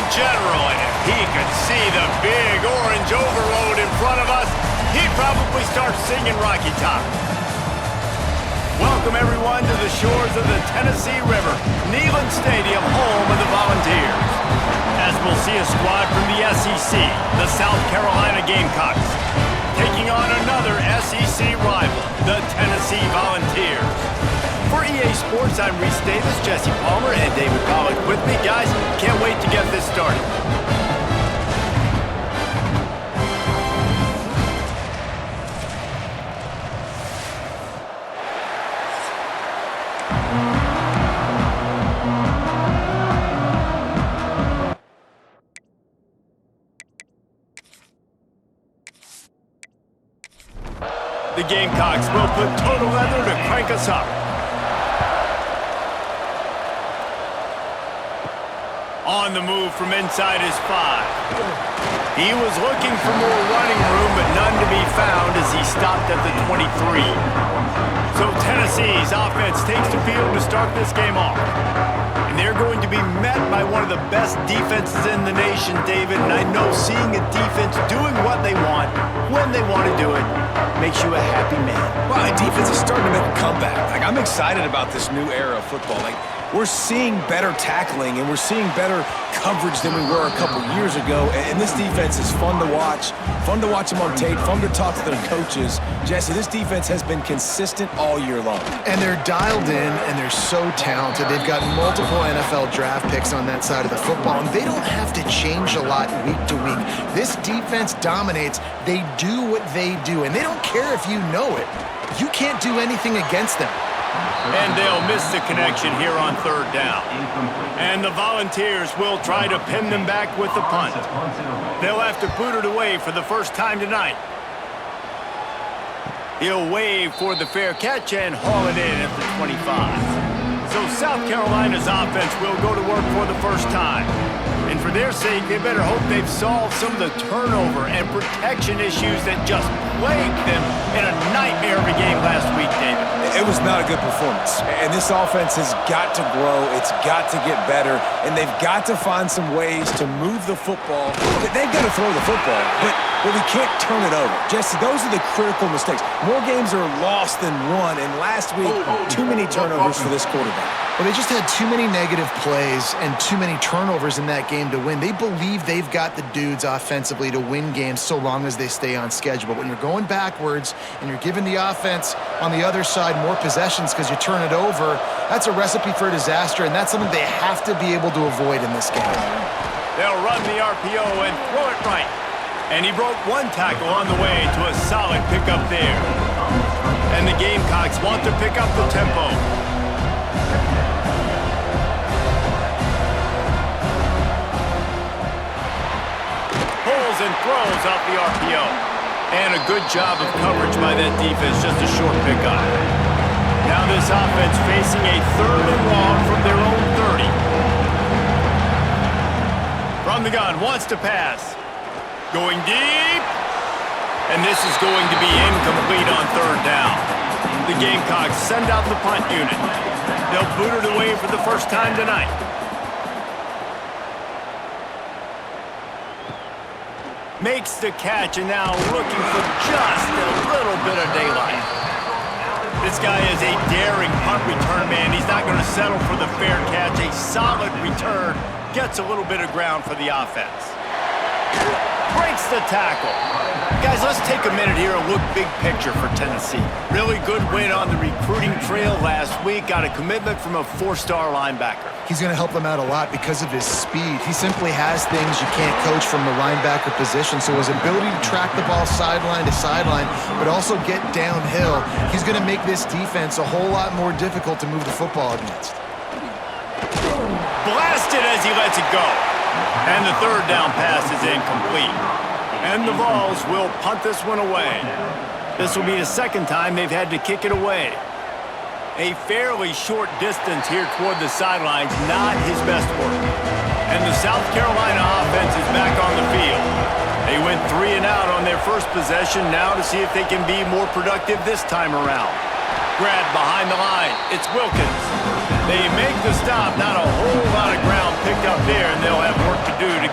general, and if he could see the big orange overload in front of us, he'd probably start singing Rocky Top. Welcome, everyone, to the shores of the Tennessee River, Neyland Stadium, home of the Volunteers. As we'll see a squad from the SEC, the South Carolina Gamecocks, taking on another SEC rival, the Tennessee Volunteers. For EA Sports, I'm Reese Davis, Jesse Palmer, and David Pollack with me. Guys, can't wait to get this started. The Gamecocks will put total leather to crank us up. On the move from inside his 5. He was looking for more running room, but none to be found as he stopped at the 23. So Tennessee's offense takes the field to start this game off. And they're going to be met by one of the best defenses in the nation, David. And I know seeing a defense doing what they want, when they want to do it, makes you a happy man. Well, the defense is starting to make a comeback. I'm excited about this new era of football. We're seeing better tackling, and we're seeing better coverage than we were a couple years ago. And this defense is fun to watch them on tape, fun to talk to their coaches. Jesse, this defense has been consistent all year long. And they're dialed in, and they're so talented. They've got multiple NFL draft picks on that side of the football, and they don't have to change a lot week to week. This defense dominates. They do what they do, and they don't care if you know it. You can't do anything against them. And they'll miss the connection here on third down. And the Volunteers will try to pin them back with the punt. They'll have to boot it away for the first time tonight. He'll wave for the fair catch and haul it in at the 25. So South Carolina's offense will go to work for the first time. And for their sake, they better hope they've solved some of the turnover and protection issues that just plagued them in a nightmare of a game last week, David. It was not a good performance. And this offense has got to grow. It's got to get better. And they've got to find some ways to move the football. They've got to throw the football, but we can't turn it over. Jesse, those are the critical mistakes. More games are lost than won. And last week, too many turnovers for this quarterback. Well, they just had too many negative plays and too many turnovers in that game to win. They believe they've got the dudes offensively to win games so long as they stay on schedule. But when you're going backwards and you're giving the offense on the other side more possessions because you turn it over, that's a recipe for disaster, and that's something they have to be able to avoid in this game. They'll run the RPO and throw it right. And he broke one tackle on the way to a solid pickup there. And the Gamecocks want to pick up the tempo. Pulls and throws off the RPO. And a good job of coverage by that defense, just a short pickup. Now this offense facing a 3rd and long from their own 30. From the gun, wants to pass. Going deep. And this is going to be incomplete on 3rd down. The Gamecocks send out the punt unit. They'll boot it away for the first time tonight. Makes the catch, and now looking for just a little bit of daylight. This guy is a daring punt return man. He's not going to settle for the fair catch. A solid return. Gets a little bit of ground for the offense. Breaks the tackle. Guys, let's take a minute here and look big picture for Tennessee. Really good win on the recruiting trail last week. Got a commitment from a 4-star linebacker. He's going to help them out a lot because of his speed. He simply has things you can't coach from the linebacker position. So his ability to track the ball sideline to sideline, but also get downhill, he's going to make this defense a whole lot more difficult to move the football against. Blasted as he lets it go. And the 3rd down pass is incomplete. And the Vols will punt this one away. This will be the 2nd time they've had to kick it away. A fairly short distance here toward the sidelines, not his best work. And the South Carolina offense is back on the field. They went 3 and out on their first possession, now to see if they can be more productive this time around. Grab behind the line, it's Wilkins. They make the stop, not a whole lot of ground picked up there, and they'll have work to do to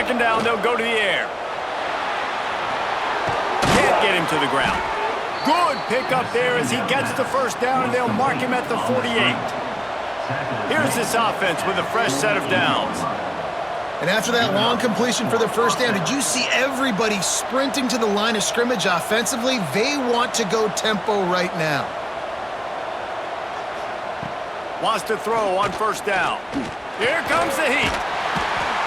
second down, they'll go to the air. Can't get him to the ground. Good pickup there as he gets the first down, and they'll mark him at the 48. Here's this offense with a fresh set of downs. And after that long completion for the first down, did you see everybody sprinting to the line of scrimmage offensively? They want to go tempo right now. Wants to throw on first down. Here comes the heat.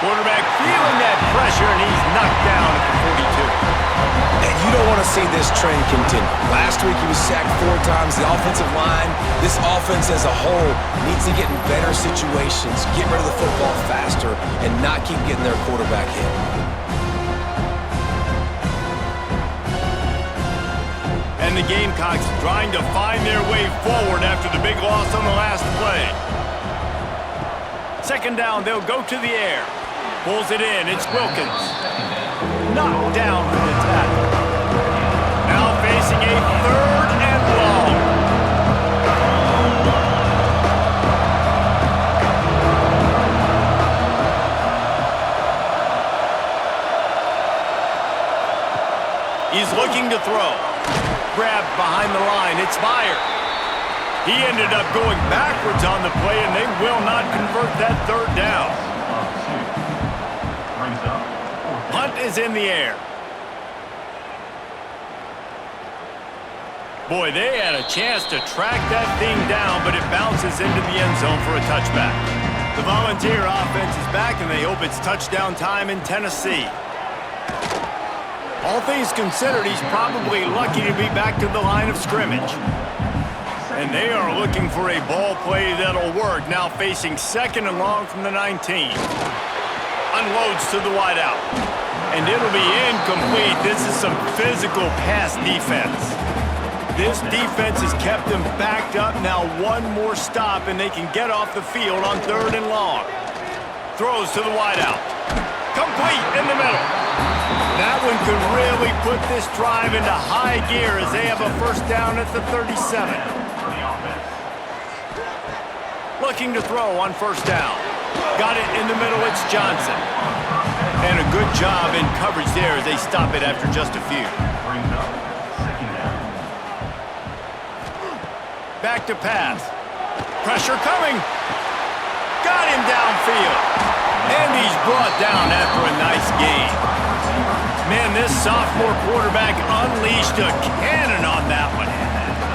Quarterback feeling that pressure, and he's knocked down at the 42. And you don't want to see this trend continue. Last week he was sacked 4 times. The offensive line, this offense as a whole, needs to get in better situations, get rid of the football faster, and not keep getting their quarterback hit. And the Gamecocks trying to find their way forward after the big loss on the last play. Second down, they'll go to the air. Pulls it in, it's Wilkins. Knocked down for the tackle. Now facing a third and long. He's looking to throw. Grabbed behind the line, it's Meyer. He ended up going backwards on the play, and they will not convert that third down. Punt is in the air. Boy, they had a chance to track that thing down, but it bounces into the end zone for a touchback. The Volunteer offense is back, and they hope it's touchdown time in Tennessee. All things considered, he's probably lucky to be back to the line of scrimmage. And they are looking for a ball play that'll work, now facing second and long from the 19. Unloads to the wideout. And it'll be incomplete. This is some physical pass defense. This defense has kept them backed up. Now one more stop, and they can get off the field on third and long. Throws to the wideout. Complete in the middle. That one could really put this drive into high gear as they have a first down at the 37. Looking to throw on first down. Got it in the middle, it's Johnson. And a good job in coverage there as they stop it after just a few. Back to pass. Pressure coming. Got him downfield. And he's brought down after a nice gain. Man, this sophomore quarterback unleashed a cannon on that one.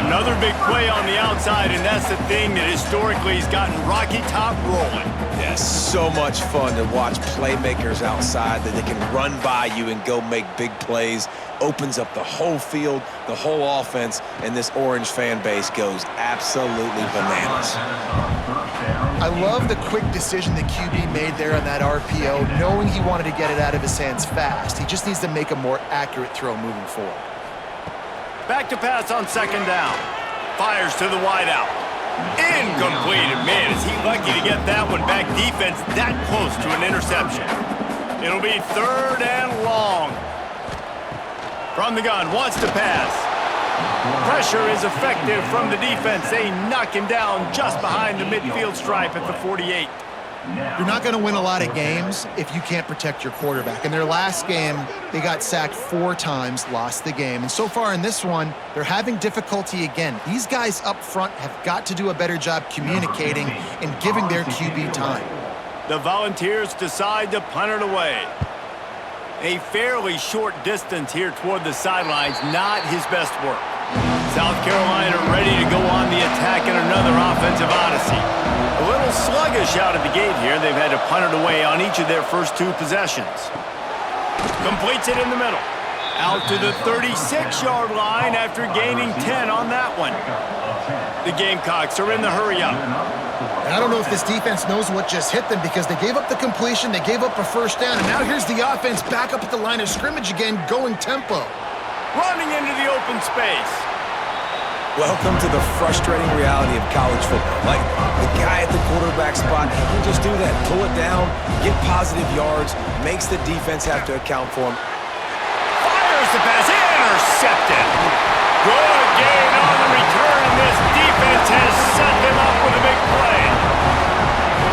Another big play on the outside, and that's the thing that historically has gotten Rocky Top rolling. Yes, so much fun to watch playmakers outside that they can run by you and go make big plays. Opens up the whole field, the whole offense, and this Orange fan base goes absolutely bananas. I love the quick decision the QB made there on that RPO, knowing he wanted to get it out of his hands fast. He just needs to make a more accurate throw moving forward. Back to pass on second down. Fires to the wideout. Incomplete. Man, is he lucky to get that one back. Defense that close to an interception. It'll be third and long. From the gun, wants to pass. Pressure is effective from the defense. They knock him down just behind the midfield stripe at the 48. You're not going to win a lot of games if you can't protect your quarterback. In their last game, they got sacked 4 times, lost the game. And so far in this one, they're having difficulty again. These guys up front have got to do a better job communicating and giving their QB time. The Volunteers decide to punt it away. A fairly short distance here toward the sidelines, not his best work. South Carolina ready to go on the attack in another offensive odyssey. A little sluggish out of the gate here. They've had to punt it away on each of their first 2 possessions. Completes it in the middle. Out to the 36-yard line after gaining 10 on that one. The Gamecocks are in the hurry-up. And I don't know if this defense knows what just hit them because they gave up the completion, they gave up a first down, and now here's the offense back up at the line of scrimmage again, going tempo. Running into the open space. Welcome to the frustrating reality of college football. Like, the guy at the quarterback spot, he can just do that. Pull it down, get positive yards, makes the defense have to account for him. Fires the pass, intercepted. Good gain on the return, and this defense has set them up with a big play.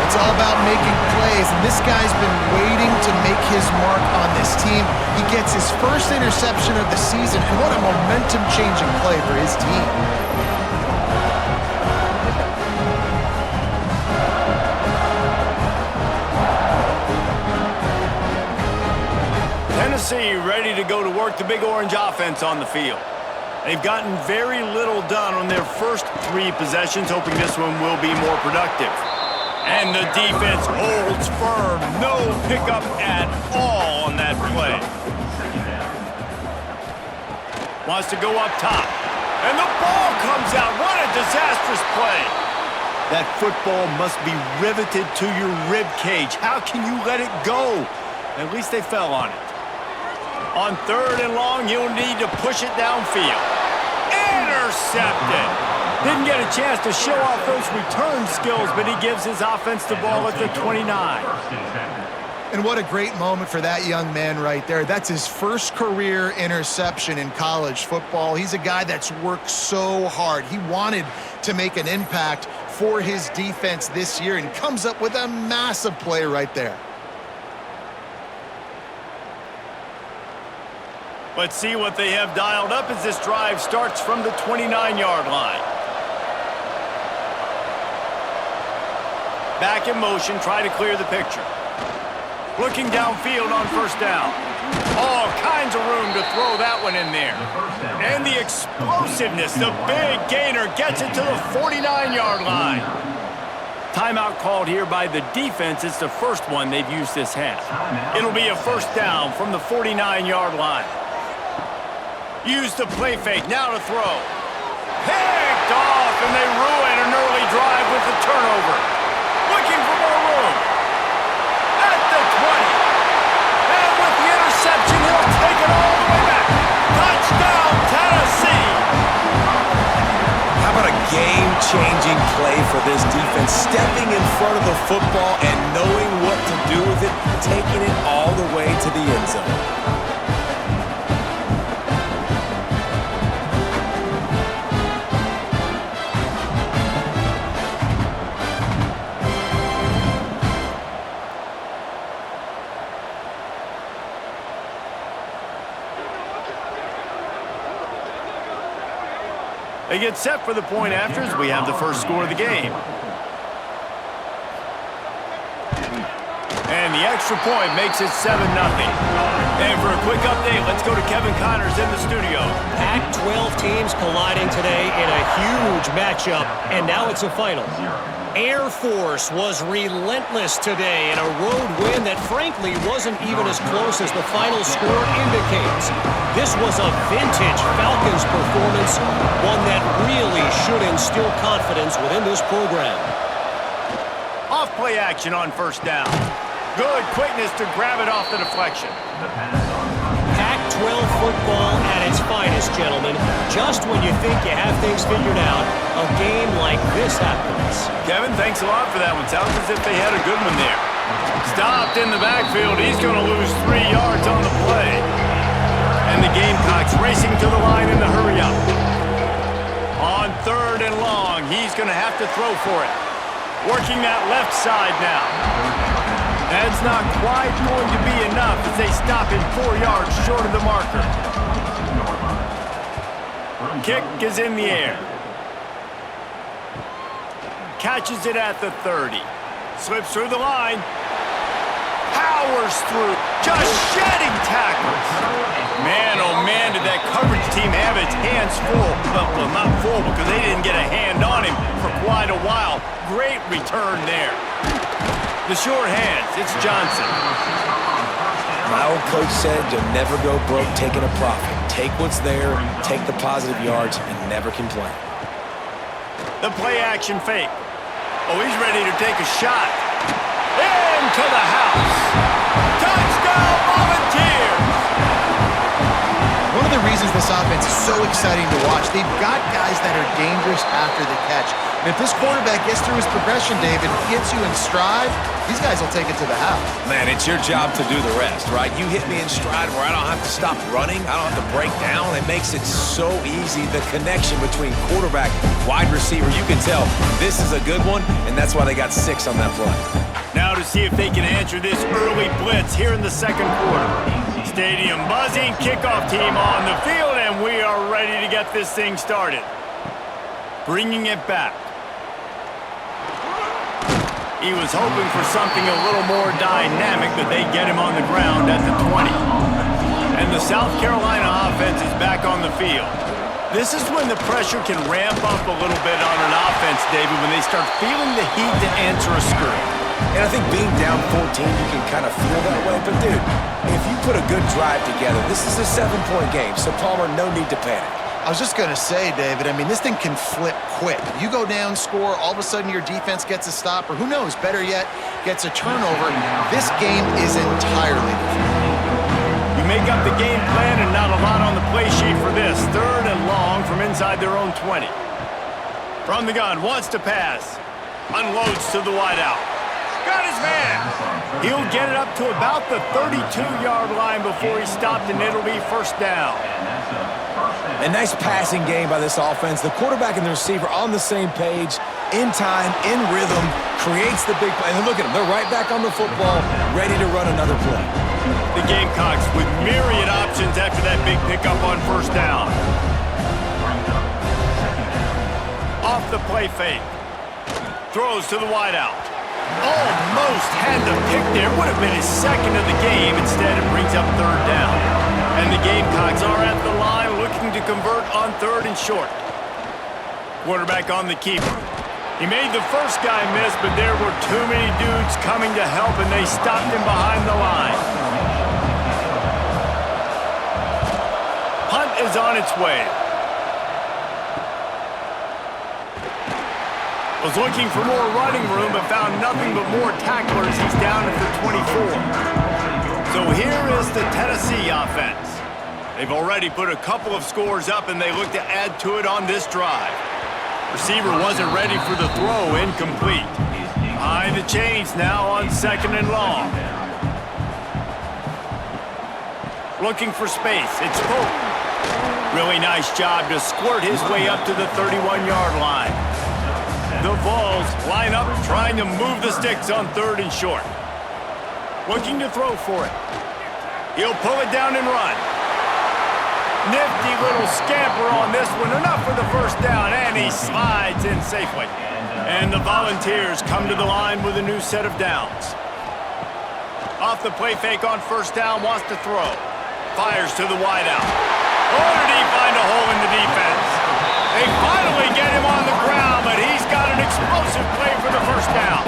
It's all about making plays, and this guy's been waiting to make his mark on this team. He gets his first interception of the season, and what a momentum-changing play for his team. Tennessee ready to go to work the Big Orange offense on the field. They've gotten very little done on their first 3 possessions, hoping this one will be more productive. And the defense holds firm. No pickup at all on that play. Wants to go up top. And the ball comes out. What a disastrous play. That football must be riveted to your rib cage. How can you let it go? At least they fell on it. On 3rd and long, you'll need to push it downfield. Intercepted. Didn't get a chance to show off those return skills, but he gives his offense the ball at the 29. And what a great moment for that young man right there. That's his first career interception in college football. He's a guy that's worked so hard. He wanted to make an impact for his defense this year and comes up with a massive play right there. Let's see what they have dialed up as this drive starts from the 29-yard line. Back in motion, try to clear the picture. Looking downfield on 1st down. All kinds of room to throw that one in there. And the explosiveness, the big gainer gets it to the 49-yard line. Timeout called here by the defense. It's the first one they've used this half. It'll be a 1st down from the 49-yard line. Use the play fake, now to throw. Picked off, and they ruin an early drive with the turnover. Looking for more room. At the 20. And with the interception, he'll take it all the way back. Touchdown, Tennessee. How about a game-changing play for this defense? Stepping in front of the football and knowing what to do with it, taking it all the way to the end zone. They get set for the point after as we have the first score of the game. And the extra point makes it 7-0. And for a quick update, let's go to Kevin Connors in the studio. Pac-12 teams colliding today in a huge matchup, and now it's a final. Air Force was relentless today in a road win that frankly wasn't even as close as the final score indicates. This was a vintage Falcons performance, one that really should instill confidence within this program. Off play action on 1st down. Good quickness to grab it off the deflection. Pac-12 football at its finest, gentlemen. Just when you think you have things figured out, a game like this happens. Kevin, thanks a lot for that one. Sounds as if they had a good one there. Stopped in the backfield. He's going to lose 3 yards on the play. And the Gamecocks racing to the line in the hurry up. On 3rd and long, he's going to have to throw for it. Working that left side now. That's not quite going to be enough as they stop him 4 yards short of the marker. Kick is in the air. Catches it at the 30. Slips through the line. Powers through. Just shedding tackles. Man, oh man, did that coverage team have its hands full. Well, not full because they didn't get a hand on him for quite a while. Great return there. The short hands, it's Johnson. My old coach said you'll never go broke taking a profit. Take what's there, take the positive yards, and never complain. The play action fake. Oh, he's ready to take a shot. Into the house. Touchdown, Volunteers! One of the reasons this offense is so exciting to watch, they've got guys that are dangerous after the catch. And if this quarterback gets through his progression, David, gets you in stride, these guys will take it to the house. Man, it's your job to do the rest, right? You hit me in stride where I don't have to stop running. I don't have to break down. It makes it so easy. The connection between quarterback, wide receiver, you can tell this is a good one, and that's why they got 6 on that play. Now to see if they can answer this early blitz here in the second quarter. Stadium buzzing, kickoff team on the field, and we are ready to get this thing started. Bringing it back. He was hoping for something a little more dynamic, but they get him on the ground at the 20. And the South Carolina offense is back on the field. This is when the pressure can ramp up a little bit on an offense, David, when they start feeling the heat to answer a screen. And I think being down 14, you can kind of feel that way. But, dude, if you put a good drive together, this is a 7-point game, so Palmer, no need to panic. I was just going to say, David, I mean, this thing can flip quick. You go down, score, all of a sudden your defense gets a stop, or who knows, better yet, gets a turnover. This game is entirely different. You make up the game plan and not a lot on the play sheet for this. 3rd and long from inside their own 20. From the gun, wants to pass. Unloads to the wideout. Got his man. He'll get it up to about the 32-yard line before he's stopped, and it'll be first down. A nice passing game by this offense. The quarterback and the receiver on the same page, in time, in rhythm, creates the big play. And look at them. They're right back on the football, ready to run another play. The Gamecocks with myriad options after that big pickup on first down. Off the play fake. Throws to the wideout. Almost had the pick there. Would have been his second of the game. Instead, it brings up 3rd down. And the Gamecocks are at the line looking to convert on 3rd and short. Quarterback on the keeper. He made the first guy miss, but there were too many dudes coming to help, and they stopped him behind the line. Punt is on its way. Was looking for more running room, but found nothing but more tacklers. He's down at the 24. So here is the Tennessee offense. They've already put a couple of scores up, and they look to add to it on this drive. Receiver wasn't ready for the throw, incomplete. Behind the chains now on 2nd and long. Looking for space. It's Pope. Really nice job to squirt his way up to the 31-yard line. The Vols line up, trying to move the sticks on 3rd and short. Looking to throw for it. He'll pull it down and run. Nifty little scamper on this one. Enough for the first down, and he slides in safely. And the Volunteers come to the line with a new set of downs. Off the play fake on first down, wants to throw. Fires to the wideout. Oh, did he find a hole in the defense? They finally get him on the ground, but he's got an explosive play for the first down.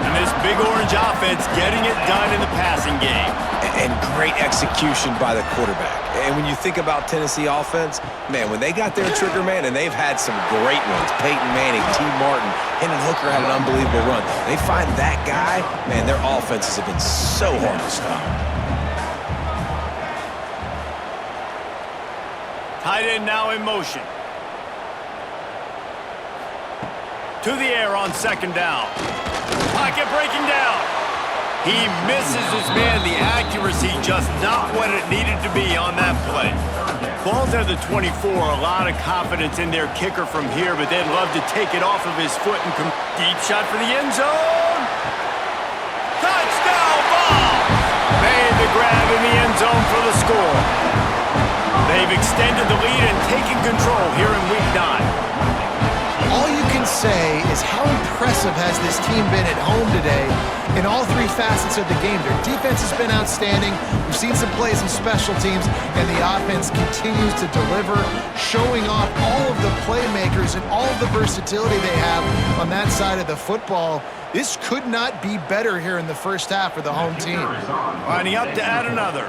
And this Big Orange offense getting it done in the passing game. And great execution by the quarterback. And when you think about Tennessee offense, man, when they got their trigger man, and they've had some great ones, Peyton Manning, T. Martin, Hendon Hooker had an unbelievable run. They find that guy, man, their offenses have been so hard to stop. Tight end now in motion. To the air on 2nd down. Pocket breaking down. He misses his man. The accuracy just not what it needed to be on that play. Ball's at the 24. A lot of confidence in their kicker from here, but they'd love to take it off of his foot and come deep shot for the end zone. Touchdown ball! Made the grab in the end zone for the score. They've extended the lead and taken control here in Week 9. All you can say is how impressive has this team been at home today in all 3 facets of the game. Their defense has been outstanding. We've seen some plays in special teams, and the offense continues to deliver, showing off all of the playmakers and all of the versatility they have on that side of the football. This could not be better here in the first half for the home team. Lining up to add another.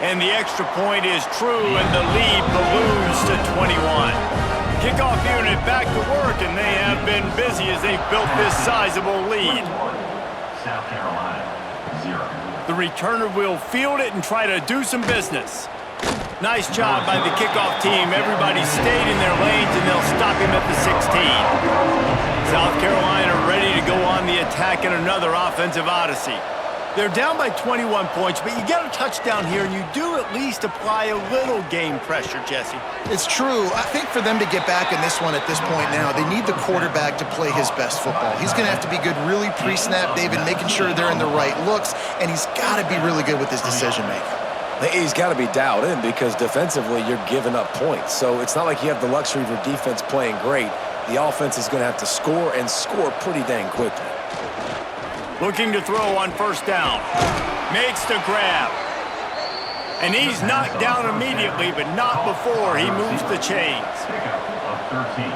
And the extra point is true, and the lead balloons to 21. Kickoff unit back to work, and they have been busy as they've built this sizable lead. South Carolina, 0. The returner will field it and try to do some business. Nice job by the kickoff team. Everybody stayed in their lanes, and they'll stop him at the 16. South Carolina ready to go on the attack in another offensive odyssey. They're down by 21 points, but you get a touchdown here, and you do at least apply a little game pressure, Jesse. It's true. I think for them to get back in this one at this point now, they need the quarterback to play his best football. He's going to have to be good really pre-snap, David, making sure they're in the right looks, and he's got to be really good with his decision-making. He's got to be dialed in because defensively you're giving up points. So it's not like you have the luxury of your defense playing great. The offense is going to have to score and score pretty dang quickly. Looking to throw on first down. Makes the grab. And he's knocked down immediately, but not before he moves the chains.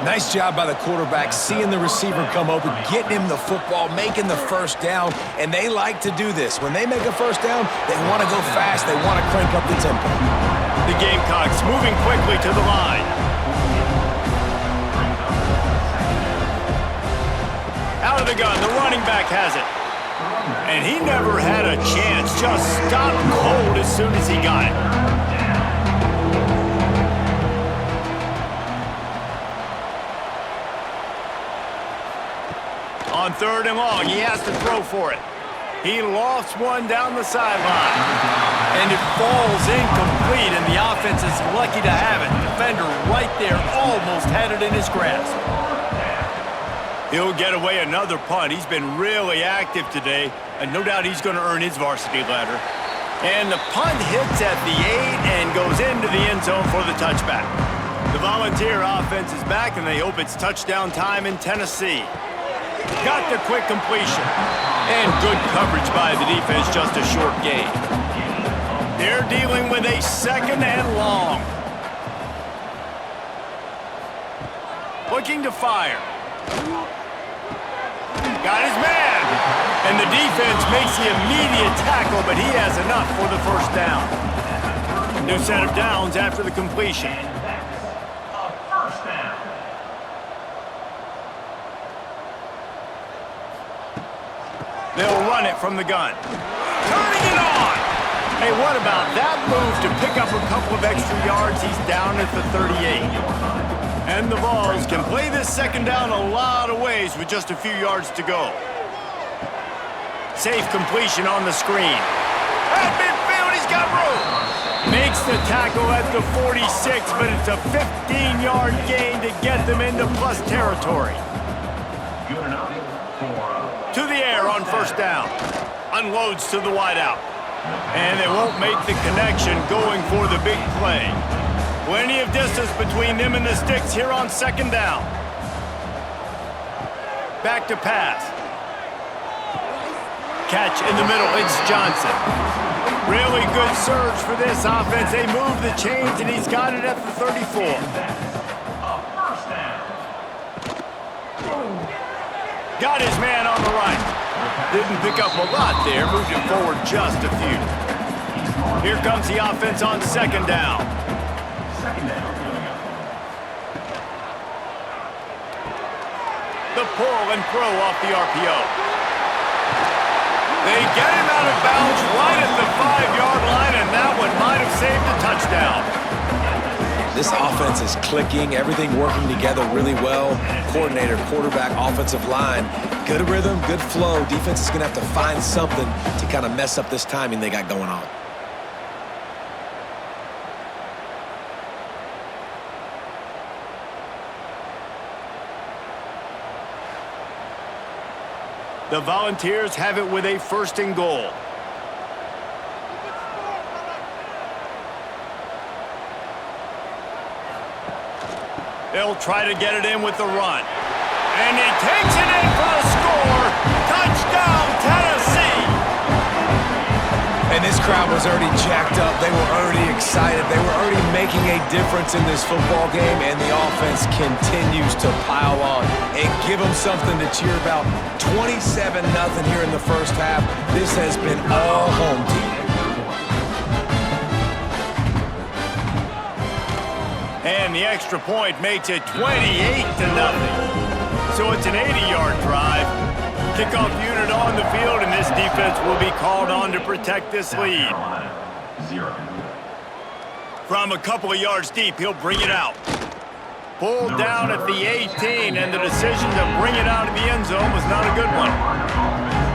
Nice job by the quarterback, seeing the receiver come open, getting him the football, making the first down, and they like to do this. When they make a first down, they want to go fast. They want to crank up the tempo. The Gamecocks moving quickly to the line. Out of the gun, the running back has it. And he never had a chance, just stopped cold as soon as he got it. On third and long, he has to throw for it. He lofts one down the sideline. And it falls incomplete, and the offense is lucky to have it. Defender right there almost had it in his grasp. He'll get away another punt. He's been really active today, and no doubt he's going to earn his varsity letter. And the punt hits at the 8 and goes into the end zone for the touchback. The Volunteer offense is back, and they hope it's touchdown time in Tennessee. Got the quick completion. And good coverage by the defense, just a short gain. They're dealing with a second and long. Looking to fire. Got his man. And the defense makes the immediate tackle, but he has enough for the first down. New set of downs after the completion. They'll run it from the gun. Turning it on! Hey, what about that move to pick up a couple of extra yards? He's down at the 38. And the Vols can play this second down a lot of ways with just a few yards to go. Safe completion on the screen. At midfield, he's got room. Makes the tackle at the 46, but it's a 15-yard gain to get them into plus territory. Good enough for To the air on first down. Unloads to the wideout. And they won't make the connection going for the big play. Plenty of distance between them and the sticks here on second down. Back to pass. Catch in the middle, it's Johnson. Really good surge for this offense. They move the chains, and he's got it at the 34. Got his man on the right. Didn't pick up a lot there, moved it forward just a few. Here comes the offense on second down. The pull and throw off the RPO. They get him out of bounds right at the 5-yard line, and that one might have saved a touchdown. This offense is clicking, everything working together really well. Coordinator, quarterback, offensive line. Good rhythm, good flow. Defense is going to have to find something to kind of mess up this timing they got going on. The Volunteers have it with a first and goal. They'll try to get it in with the run. And he takes it in for the score. Touchdown, Tennessee! And this crowd was already jacked up. They were already excited. They were already making a difference in this football game, and the offense continues to pile on and give them something to cheer about. 27-0 here in the first half. This has been all home team. And the extra point makes it 28-0. So it's an 80-yard drive. Kickoff unit on the field, and this defense will be called on to protect this lead. 0. From a couple of yards deep, he'll bring it out. Pulled down at the 18, and the decision to bring it out of the end zone was not a good one.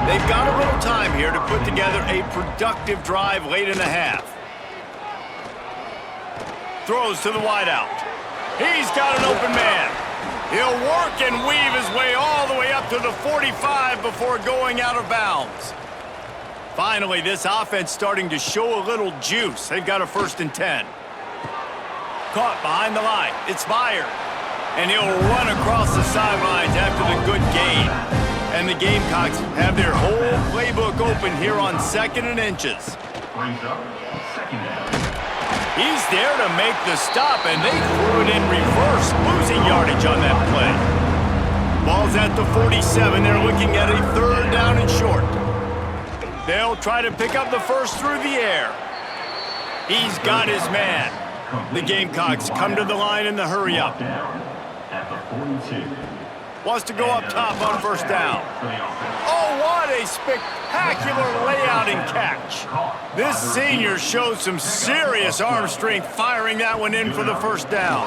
They've got a little time here to put together a productive drive late in the half. Throws to the wideout. He's got an open man. He'll work and weave his way all the way up to the 45 before going out of bounds. Finally, this offense starting to show a little juice. They've got a 1st and 10. Caught behind the line. It's fired. And he'll run across the sidelines after the good gain. And the Gamecocks have their whole playbook open here on 2nd and inches. Brings up 2nd down. He's there to make the stop, and they threw it in reverse, losing yardage on that play. Ball's at the 47. They're looking at a 3rd down and short. They'll try to pick up the 1st through the air. He's got his man. The Gamecocks come to the line in the hurry-up. At the 42. Wants to go up top on 1st down. Oh, what a spectacular layout and catch. This senior showed some serious arm strength firing that one in for the 1st down.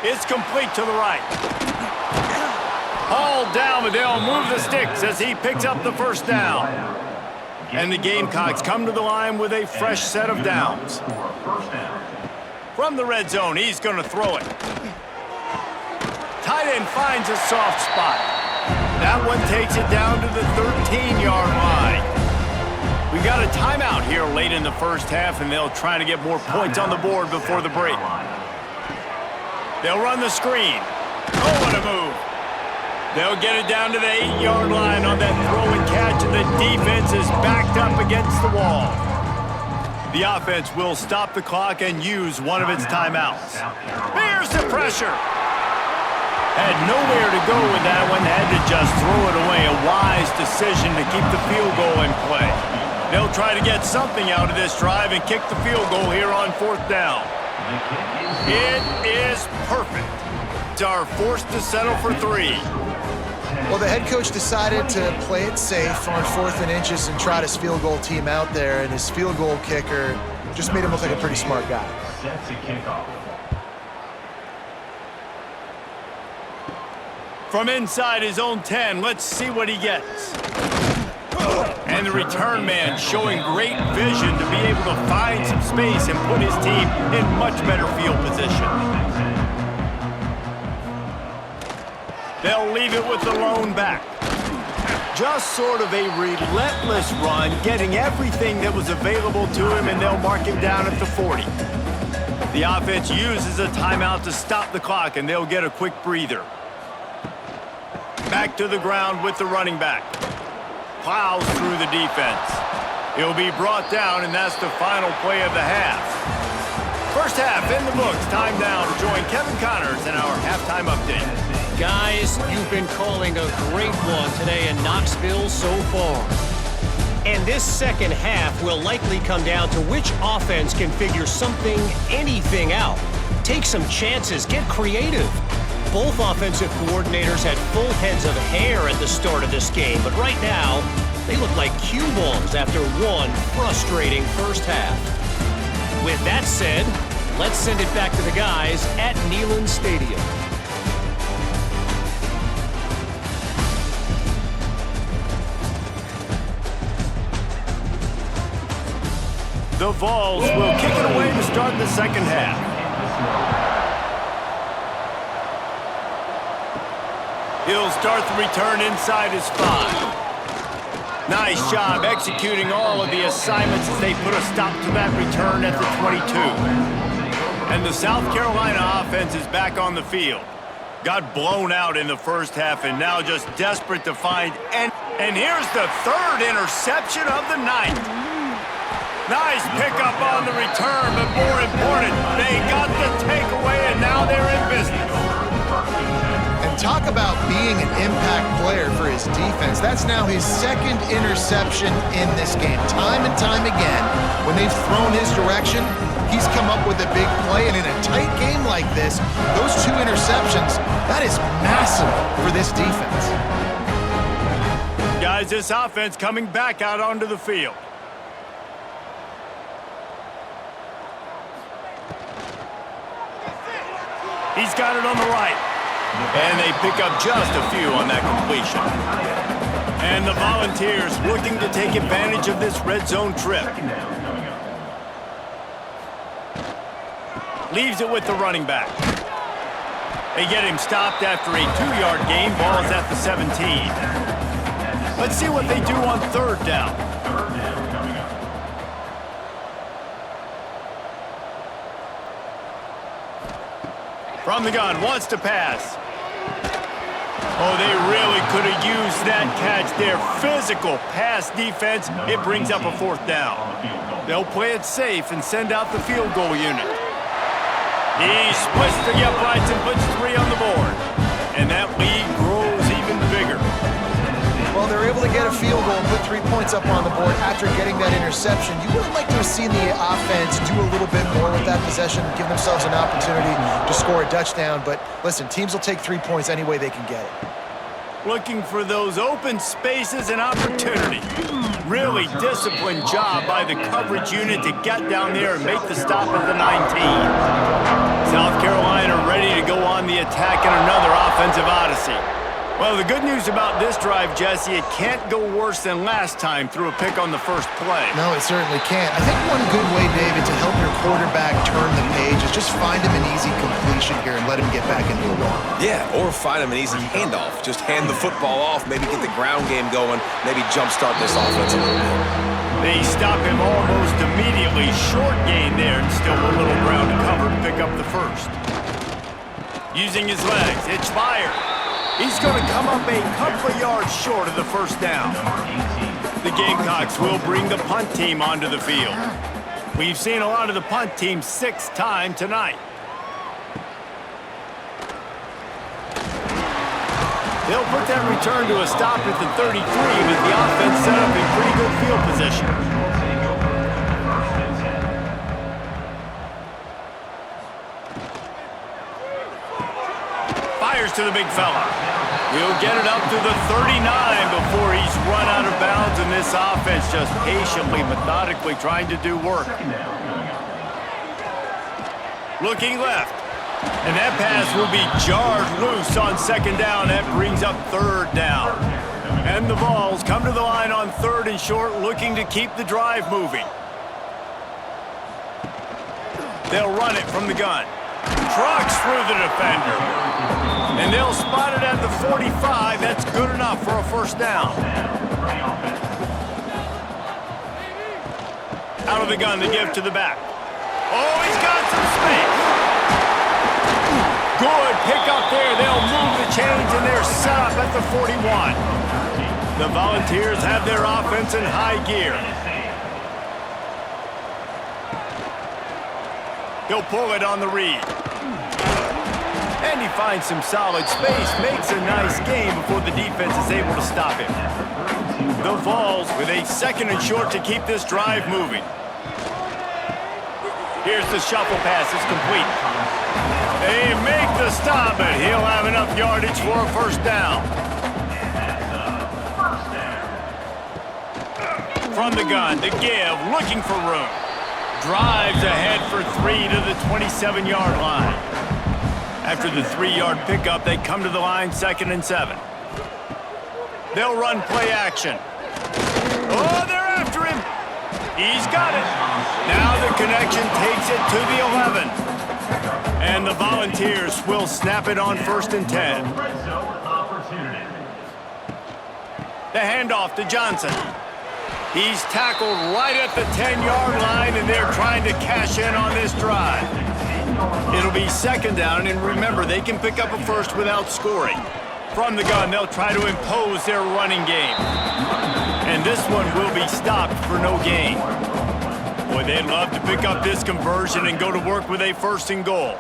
It's complete to the right. Hauled down, but they'll move the sticks as he picks up the 1st down. And the Gamecocks come to the line with a fresh set of downs. From the red zone, he's going to throw it. Tight end finds a soft spot. That one takes it down to the 13-yard line. We got a timeout here late in the 1st half, and they'll try to get more points on the board before the break. They'll run the screen. Oh, what a move. They'll get it down to the 8-yard line on that throw and catch, and the defense is backed up against the wall. The offense will stop the clock and use one of its timeouts. Here's the pressure. Had nowhere to go with that one, had to just throw it away. A wise decision to keep the field goal in play. They'll try to get something out of this drive and kick the field goal here on 4th down. It is perfect. It's our forced to settle for 3. Well, the head coach decided to play it safe on 4th and inches and trot his field goal team out there, and his field goal kicker just made him look like a pretty smart guy. Sets a kickoff. From inside his own 10, let's see what he gets. And the return man showing great vision to be able to find some space and put his team in much better field position. They'll leave it with the lone back. Just sort of a relentless run, getting everything that was available to him, and they'll mark him down at the 40. The offense uses a timeout to stop the clock, and they'll get a quick breather. Back to the ground with the running back. Plows through the defense. He'll be brought down, and that's the final play of the half. 1st half in the books. Time now to join Kevin Connors in our halftime update. Guys, you've been calling a great one today in Knoxville so far. And this 2nd half will likely come down to which offense can figure something, anything out. Take some chances, get creative. Both offensive coordinators had full heads of hair at the start of this game, but right now, they look like cue balls after one frustrating 1st half. With that said, let's send it back to the guys at Neyland Stadium. The Vols will kick it away to start the 2nd half. He'll start the return inside his 5. Nice job executing all of the assignments as they put a stop to that return at the 22. And the South Carolina offense is back on the field. Got blown out in the 1st half and now just desperate to find. And here's the 3rd interception of the night. Nice pickup on the return, but more important, they got the takeaway and now they're in business. And talk about being an impact player for his defense. That's now his 2nd interception in this game. Time and time again, when they've thrown his direction, he's come up with a big play. And in a tight game like this, those 2 interceptions, that is massive for this defense. Guys, this offense coming back out onto the field. He's got it on the right. And they pick up just a few on that completion. And the Volunteers looking to take advantage of this red zone trip. Leaves it with the running back. They get him stopped after a 2-yard gain. Ball is at the 17. Let's see what they do on third down. From the gun, wants to pass. Oh, they really could have used that catch there. Physical pass defense. It brings up a 4th down. They'll play it safe and send out the field goal unit. He splits the uprights and puts 3 on the board. And that lead grows even bigger. Well, they're able to get a field goal and put 3 points up on the board after getting that interception. You would have liked to have seen the offense do a little bit more with that possession, give themselves an opportunity to score a touchdown. But listen, teams will take 3 points any way they can get it. Looking for those open spaces and opportunity. Really disciplined job by the coverage unit to get down there and make the stop at the 19. South Carolina ready to go on the attack in another offensive odyssey. Well, the good news about this drive, Jesse, it can't go worse than last time through a pick on the first play. No, it certainly can't. I think one good way, David, to help your quarterback turn the page is just find him an easy completion here and let him get back into a run. Yeah, or find him an easy handoff. Just hand the football off, maybe get the ground game going, maybe jumpstart this offense a little bit. They stop him almost immediately. Short gain there and still a little ground to cover to pick up the first. Using his legs, it's fired. He's going to come up a couple of yards short of the first down. The Gamecocks will bring the punt team onto the field. We've seen a lot of the punt team 6 times tonight. They'll put that return to a stop at the 33 with the offense set up in pretty good field position. To the big fella. He'll get it up to the 39 before he's run out of bounds, and this offense just patiently, methodically trying to do work. Looking left. And that pass will be jarred loose on second down. That brings up third down. And the Vols come to the line on 3rd and short, looking to keep the drive moving. They'll run it from the gun. Trucks through the defender. And they'll spot it at the 45. That's good enough for a first down. Out of the gun, they give to the back. Oh, he's got some space. Good pick up there. They'll move the chains, and they're set up at the 41. The Volunteers have their offense in high gear. He'll pull it on the read. And he finds some solid space, makes a nice game before the defense is able to stop him. The Vols with a 2nd and short to keep this drive moving. Here's the shuffle pass, it's complete. They make the stop, but he'll have enough yardage for a first down. From the gun, the give, looking for room. Drives ahead for 3 to the 27-yard line. After the 3-yard pickup, they come to the line 2nd and 7. They'll run play action. Oh, they're after him. He's got it. Now the connection takes it to the 11. And the Volunteers will snap it on 1st and 10. The handoff to Johnson. He's tackled right at the 10-yard line, and they're trying to cash in on this drive. It'll be 2nd down, and remember, they can pick up a first without scoring. From the gun, they'll try to impose their running game. And this one will be stopped for no gain. Boy, they'd love to pick up this conversion and go to work with a 1st and goal.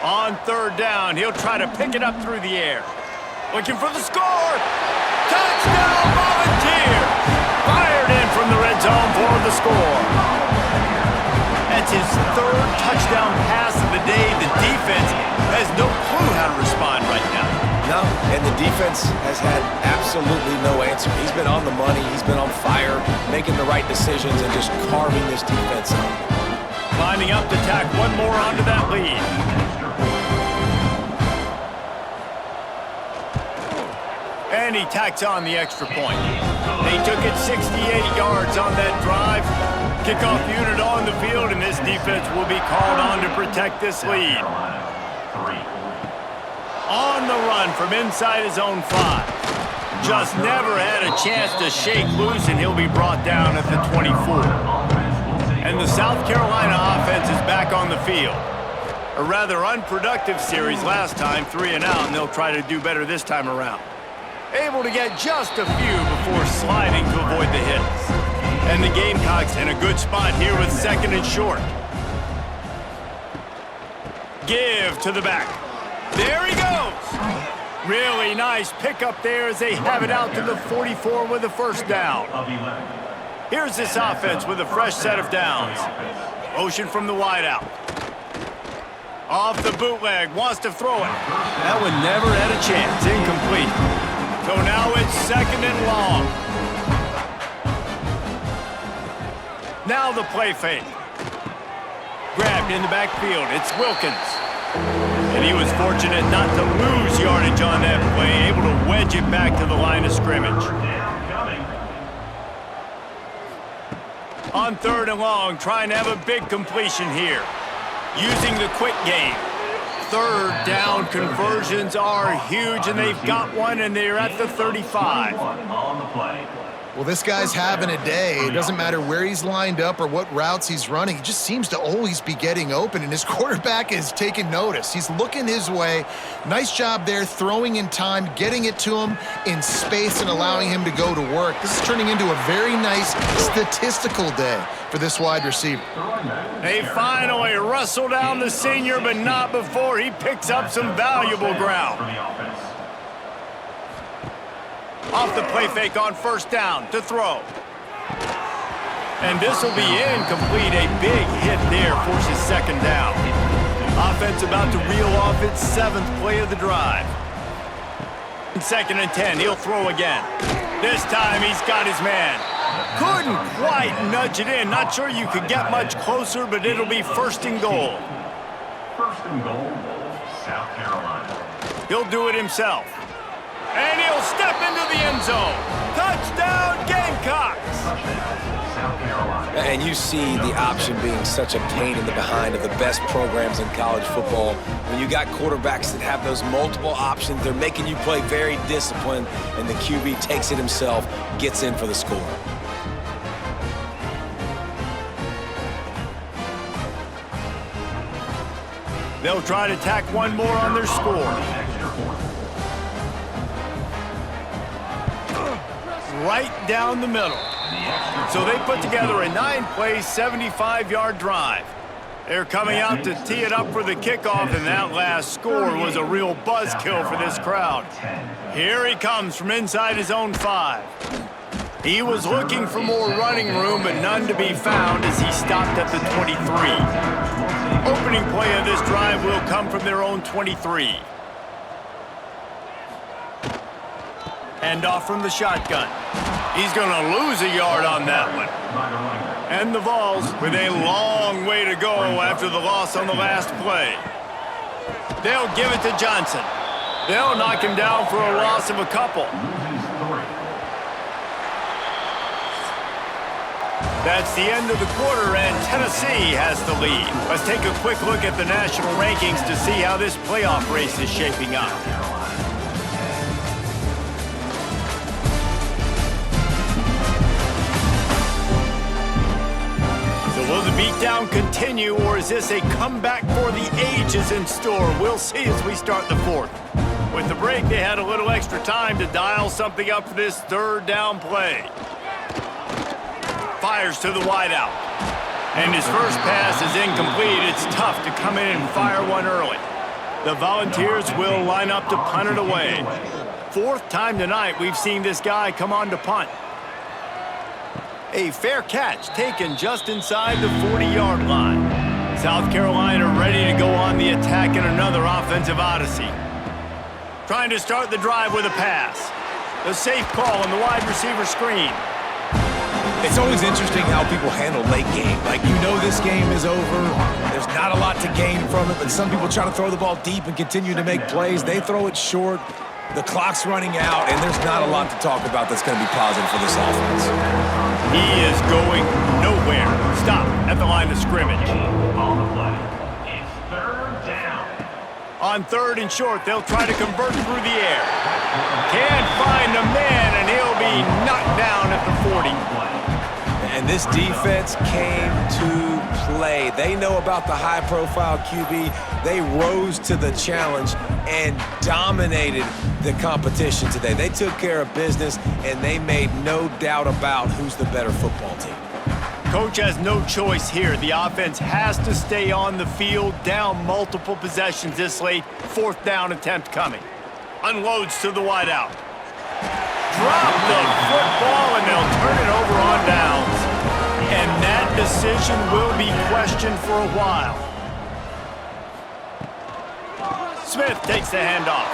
On 3rd down, he'll try to pick it up through the air. Looking for the score! Touchdown, Volunteers! Fired in from the red zone for the score. That's his 3rd touchdown pass of the day. The defense has no clue how to respond right now. No, and the defense has had absolutely no answer. He's been on the money, he's been on fire, making the right decisions and just carving this defense up. Lining up to tack one more onto that lead. And he tacks on the extra point. They took it 68 yards on that drive. Kickoff unit on the field, and this defense will be called on to protect this lead. On the run from inside his own 5. Just never had a chance to shake loose, and he'll be brought down at the 24. And the South Carolina offense is back on the field. A rather unproductive series last time, 3 and out, and they'll try to do better this time around. Able to get just a few before sliding to avoid the hits. And the Gamecocks in a good spot here with 2nd and short. Give to the back. There he goes. Really nice pickup there as they have it out to the 44 with a first down. Here's this offense with a fresh set of downs. Motion from the wideout. Off the bootleg, wants to throw it. That one never had a chance, incomplete. So now it's 2nd and long. Now the play fake. Grabbed in the backfield, it's Wilkins. And he was fortunate not to lose yardage on that play, able to wedge it back to the line of scrimmage. On 3rd and long, trying to have a big completion here. Using the quick game. 3rd down conversions are huge, and they've got one, and they're at the 35. Well, this guy's having a day. It doesn't matter where he's lined up or what routes he's running. He just seems to always be getting open, and his quarterback is taking notice. He's looking his way. Nice job there, throwing in time, getting it to him in space and allowing him to go to work. This is turning into a very nice statistical day for this wide receiver. They finally wrestle down the senior, but not before he picks up some valuable ground. Off the play fake on 1st down to throw. And this will be incomplete. A big hit there forces 2nd down. Offense about to reel off its 7th play of the drive. 2nd and 10, he'll throw again. This time he's got his man. Couldn't quite nudge it in. Not sure you could get much closer, but it'll be 1st and goal. 1st and goal, South Carolina. He'll do it himself. And he'll step into the end zone. Touchdown, Gamecocks! South Carolina. And you see the option being such a pain in the behind of the best programs in college football. When you got quarterbacks that have those multiple options, they're making you play very disciplined, and the QB takes it himself, gets in for the score. They'll try to tack one more on their score. Right down the middle. So they put together a 9-play, 75-yard drive. They're coming out to tee it up for the kickoff, and that last score was a real buzzkill for this crowd. Here he comes from inside his own 5. He was looking for more running room, but none to be found as he stopped at the 23. Opening play of this drive will come from their own 23. Hand off from the shotgun. He's going to lose a yard on that one. And the Vols with a long way to go after the loss on the last play. They'll give it to Johnson. They'll knock him down for a loss of a couple. That's the end of the quarter, and Tennessee has the lead. Let's take a quick look at the national rankings to see how this playoff race is shaping up. Will the beatdown continue, or is this a comeback for the ages in store? We'll see as we start the 4th. With the break, they had a little extra time to dial something up for this 3rd down play. Fires to the wideout. And his first pass is incomplete. It's tough to come in and fire one early. The Volunteers will line up to punt it away. 4th time tonight we've seen this guy come on to punt. A fair catch taken just inside the 40-yard line. South Carolina ready to go on the attack in another offensive odyssey. Trying to start the drive with a pass. The safe call on the wide receiver screen. It's always interesting how people handle late game. Like, you know this game is over. There's not a lot to gain from it, but some people try to throw the ball deep and continue to make plays. They throw it short. The clock's running out, and there's not a lot to talk about that's going to be positive for this offense. He is going nowhere. Stop at the line of scrimmage. On the play, it's third down. On third and short, they'll try to convert through the air. Can't find a man, and he'll be knocked down at the 40. And this defense came to play. They know about the high-profile QB. They rose to the challenge and dominated the competition today. They took care of business, and they made no doubt about who's the better football team. Coach has no choice here. The offense has to stay on the field, down multiple possessions this late. Fourth down attempt coming. Unloads to the wideout. Drop the football, and they'll turn it over on downs. And that decision will be questioned for a while. Smith takes the handoff.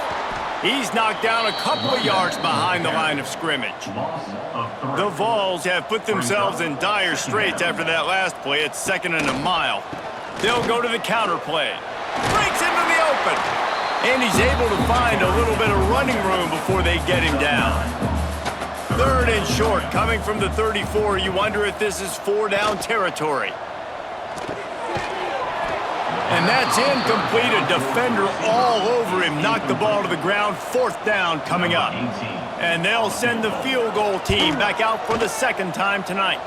He's knocked down a couple of yards behind the line of scrimmage. The Vols have put themselves in dire straits after that last play. It's second and a mile. They'll go to the counter play. Breaks into the open. And he's able to find a little bit of running room before they get him down. Third and short, coming from the 34. You wonder if this is four-down territory. And that's incomplete. A defender all over him. Knocked the ball to the ground. Fourth down coming up. And they'll send the field goal team back out for the second time tonight.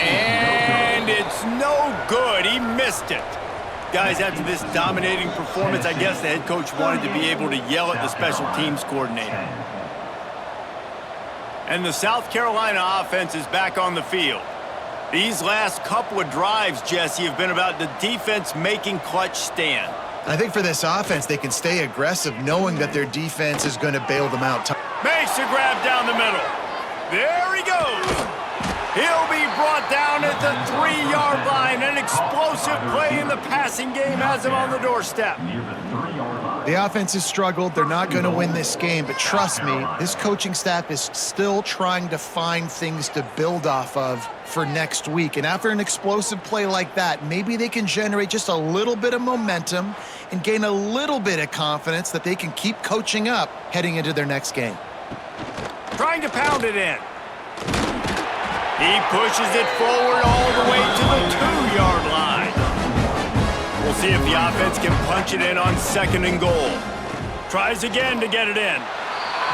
And it's no good. He missed it. Guys, after this dominating performance, I guess the head coach wanted to be able to yell at the special teams coordinator. And the South Carolina offense is back on the field. These last couple of drives, Jesse, have been about the defense making clutch stand. I think for this offense, they can stay aggressive knowing that their defense is going to bail them out. Makes a grab down the middle. There he goes. He'll be brought down at the 3-yard line. An explosive play in the passing game has him on the doorstep. The offense has struggled. They're not going to win this game, but trust me, this coaching staff is still trying to find things to build off of for next week. And after an explosive play like that, maybe they can generate just a little bit of momentum and gain a little bit of confidence that they can keep coaching up heading into their next game. Trying to pound it in. He pushes it forward all the way to the 2-yard line. We'll see if the offense can punch it in on second and goal. Tries again to get it in.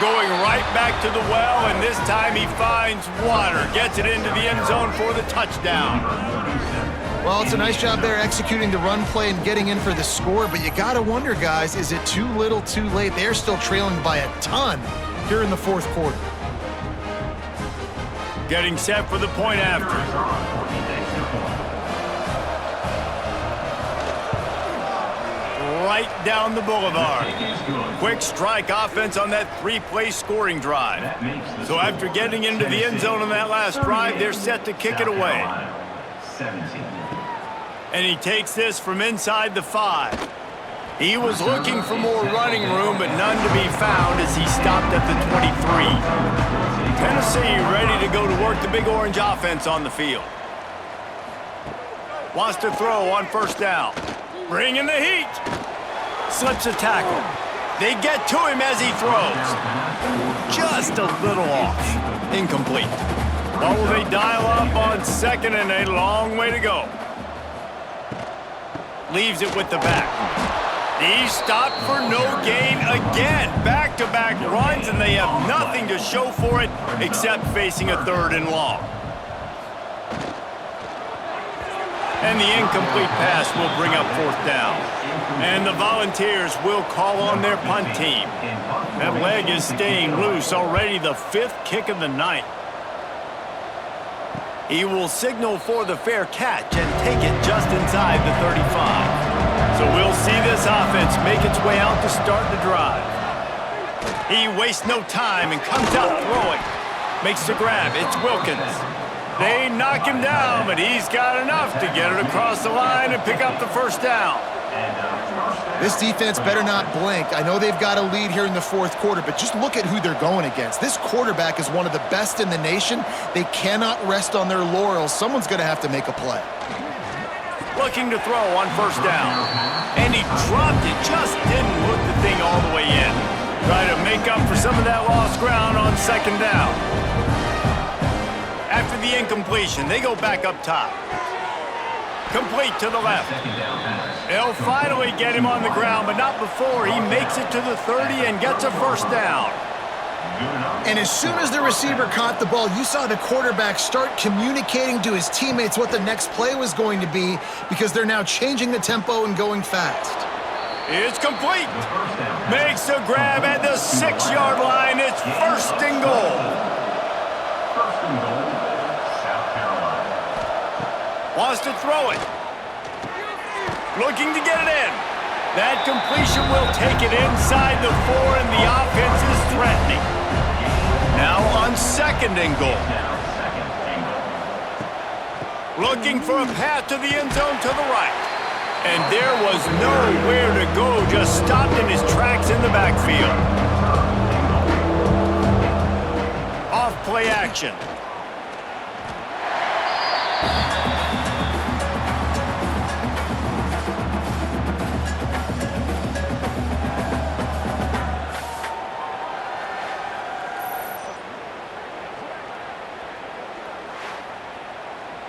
Going right back to the well, and this time he finds water. Gets it into the end zone for the touchdown. Well, it's a nice job there executing the run play and getting in for the score, but you got to wonder, guys, is it too little too late? They're still trailing by a ton here in the fourth quarter. Getting set for the point after. Right down the boulevard. Quick strike offense on that 3-play scoring drive. So after getting into the end zone on that last drive, they're set to kick it away. And he takes this from inside the 5. He was looking for more running room, but none to be found as he stopped at the 23. Tennessee ready to go to work the Big Orange offense on the field. Wants to throw on first down. Bringing the heat. Slips a tackle. They get to him as he throws. Just a little off. Incomplete. Well, will they dial up on second and a long way to go? Leaves it with the back. He's stopped for no gain again. Back-to-back runs, and they have nothing to show for it except facing a third and long. And the incomplete pass will bring up fourth down. And the Volunteers will call on their punt team. That leg is staying loose, already the 5th kick of the night. He will signal for the fair catch and take it just inside the 35. So we'll see this offense make its way out to start the drive. He wastes no time and comes out throwing. Makes the grab. It's Wilkins. They knock him down, but he's got enough to get it across the line and pick up the first down. This defense better not blink. I know they've got a lead here in the fourth quarter, but just look at who they're going against. This quarterback is one of the best in the nation. They cannot rest on their laurels. Someone's going to have to make a play. Looking to throw on first down. And he dropped it. Just didn't hook the thing all the way in. Try to make up for some of that lost ground on second down. After the incompletion, they go back up top. Complete to the left. They'll finally get him on the ground, but not before he makes it to the 30 and gets a first down. And as soon as the receiver caught the ball, you saw the quarterback start communicating to his teammates what the next play was going to be because they're now changing the tempo and going fast. It's complete. Makes a grab at the 6-yard line. It's first and goal. First and goal, South Carolina. Wants to throw it. Looking to get it in. That completion will take it inside the 4, and the offense is threatening. Now on second and goal. Looking for a path to the end zone to the right. And there was nowhere to go, just stopped in his tracks in the backfield. Off play action.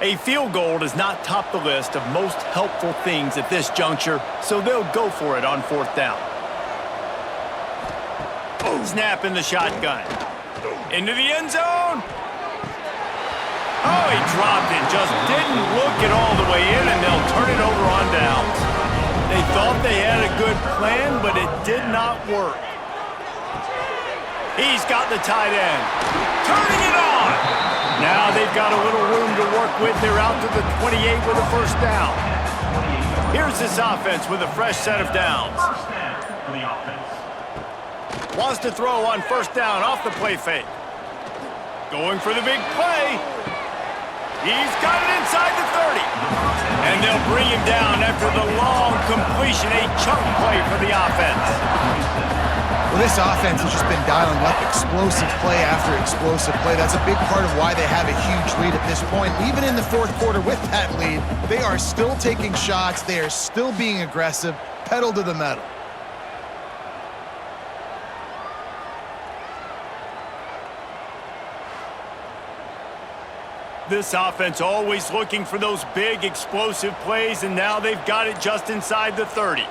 A field goal does not top the list of most helpful things at this juncture, so they'll go for it on fourth down. Snap in the shotgun. Into the end zone. Oh, he dropped it. Just didn't look it all the way in, and they'll turn it over on downs. They thought they had a good plan, but it did not work. He's got the tight end. Turning it on. Now they've got a little room to work with. They're out to the 28 with a first down. Here's this offense with a fresh set of downs. First down for the offense. Wants to throw on first down off the play fake. Going for the big play. He's got it inside the 30. And they'll bring him down after the long completion, a chunk play for the offense. Well, this offense has just been dialing up explosive play after explosive play. That's a big part of why they have a huge lead at this point. Even in the fourth quarter with that lead, they are still taking shots. They are still being aggressive, pedal to the metal. This offense always looking for those big explosive plays, and now they've got it just inside the 30.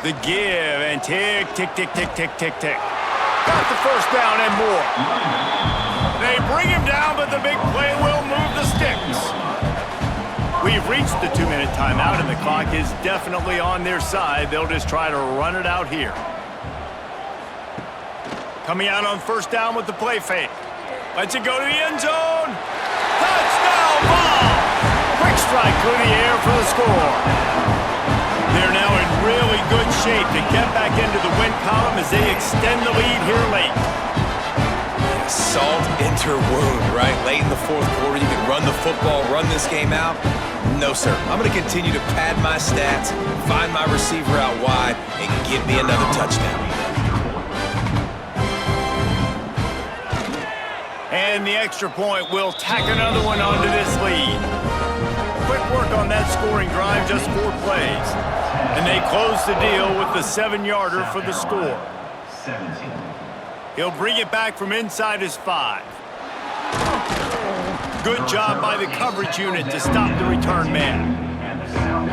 The give and tick, tick, tick, tick, tick, tick, tick. Got the first down and more. They bring him down, but the big play will move the sticks. We've reached the 2-minute timeout, and the clock is definitely on their side. They'll just try to run it out here. Coming out on first down with the play fake. Lets it go to the end zone. Touchdown ball! Quick strike through the air for the score. They're now in really good shape to get back into the win column as they extend the lead here late. Salt into wound, right? Late in the fourth quarter, you can run the football, run this game out. No, sir. I'm going to continue to pad my stats, find my receiver out wide, and give me another touchdown. And the extra point will tack another one onto this lead. Quick work on that scoring drive, just 4 plays. And they close the deal with the 7-yarder for the score. 17. He'll bring it back from inside his 5. Good job by the coverage unit to stop the return man.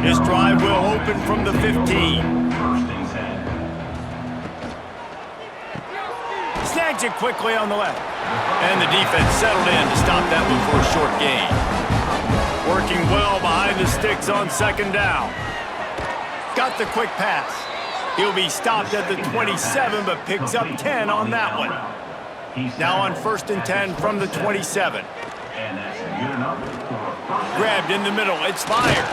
His drive will open from the 15. Snags it quickly on the left. And the defense settled in to stop that one for a short gain. Working well behind the sticks on second down. Got the quick pass. He'll be stopped at the 27, but picks up 10 on that one. Now on first and 10 from the 27. Grabbed in the middle. It's fired.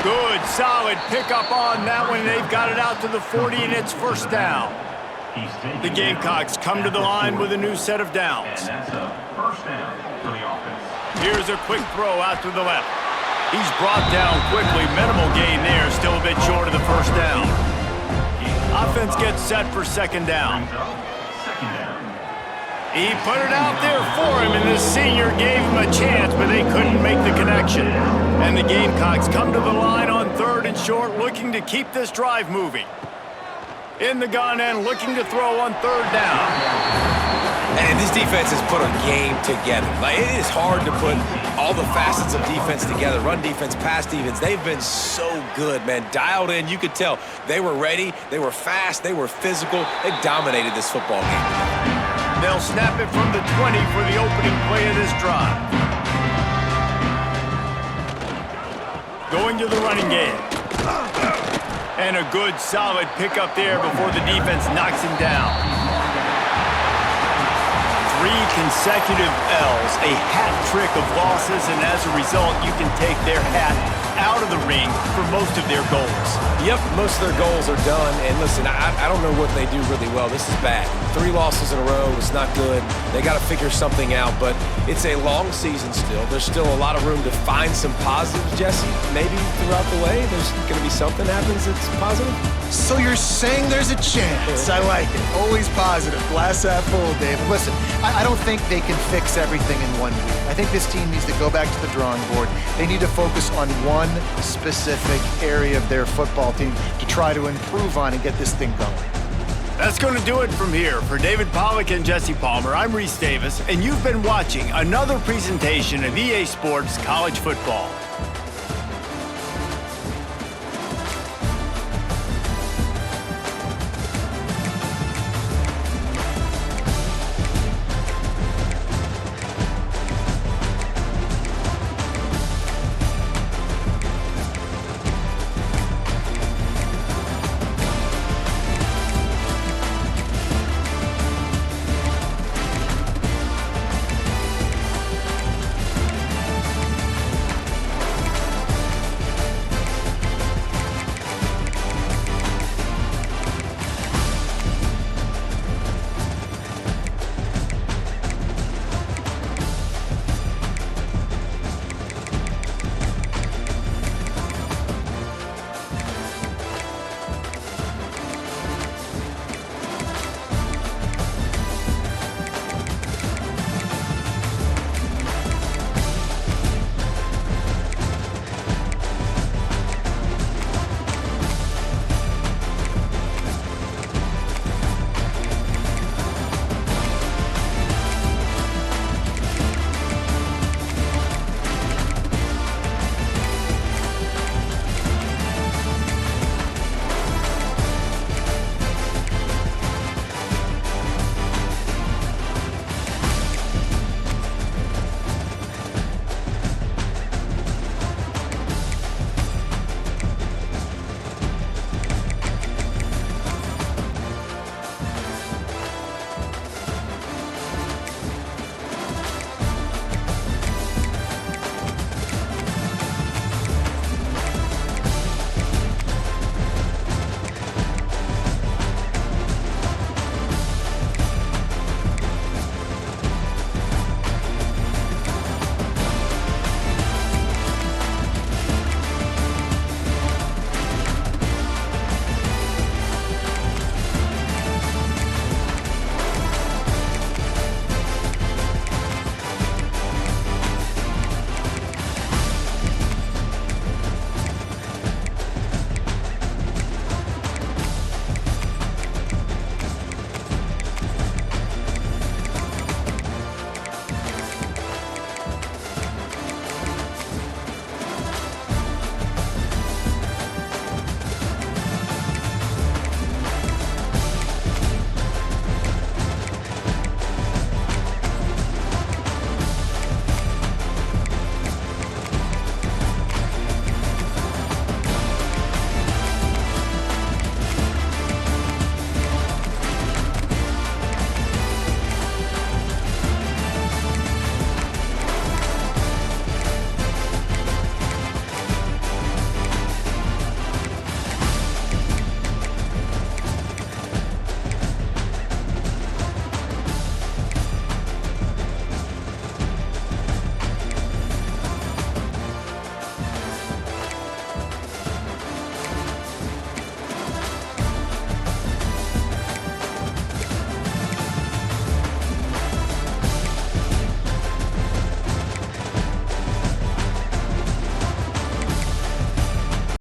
Good, solid pickup on that one. They've got it out to the 40, and it's first down. The Gamecocks come to the line with a new set of downs. Here's a quick throw out to the left. He's brought down quickly. Minimal gain there. Still a bit short of the first down. Offense gets set for second down. He put it out there for him, and the senior gave him a chance, but they couldn't make the connection. And the Gamecocks come to the line on third and short, looking to keep this drive moving. In the gun and looking to throw on third down. And this defense has put a game together. Like, it is hard to put all the facets of defense together. Run defense, pass defense. They've been so good, man. Dialed in. You could tell they were ready. They were fast. They were physical. They dominated this football game. They'll snap it from the 20 for the opening play of this drive. Going to the running game. And a good, solid pickup there before the defense knocks him down. 3 consecutive L's, a hat trick of losses, and as a result, you can take their hat out of the ring for most of their goals. Yep, most of their goals are done. And listen, I don't know what they do really well. This is bad. 3 losses in a row is not good. They got to figure something out, but it's a long season still. There's still a lot of room to find some positives, Jesse. Maybe throughout the way, there's going to be something happens that's positive. So you're saying there's a chance. I like it. Always positive. Glass half full, Dave. Listen, I don't think they can fix everything in 1 week. I think this team needs to go back to the drawing board. They need to focus on one specific area of their football team to try to improve on and get this thing going. That's going to do it from here. For David Pollack and Jesse Palmer, I'm Reese Davis, and you've been watching another presentation of EA Sports College Football.